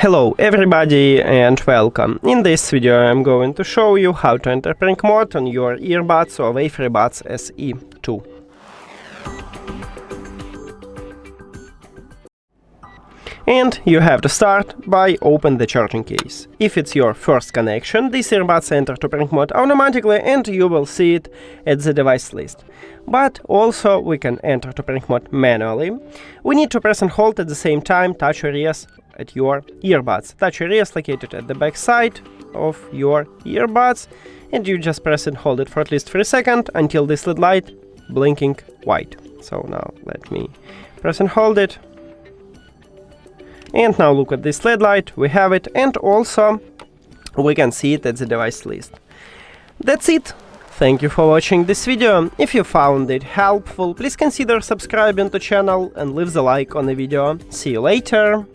Hello everybody and welcome. In this video I'm going to show you how to enter prank mode on your earbuds HUAWEI FreeBuds SE 2. And you have to start by open the charging case. If it's your first connection, these earbuds enter to prank mode automatically and you will see it at the device list. But also we can enter to prank mode manually. We need to press and hold at the same time touch areas at your earbuds. Touch areas located at the back side of your earbuds, and you just press and hold it for at least 3 seconds until this LED light blinking white. So now let me press and hold it. And now look at this LED light, we have it, and also we can see it at the device list. That's it. Thank you for watching this video. If you found it helpful, please consider subscribing to the channel and leave the like on the video. See you later.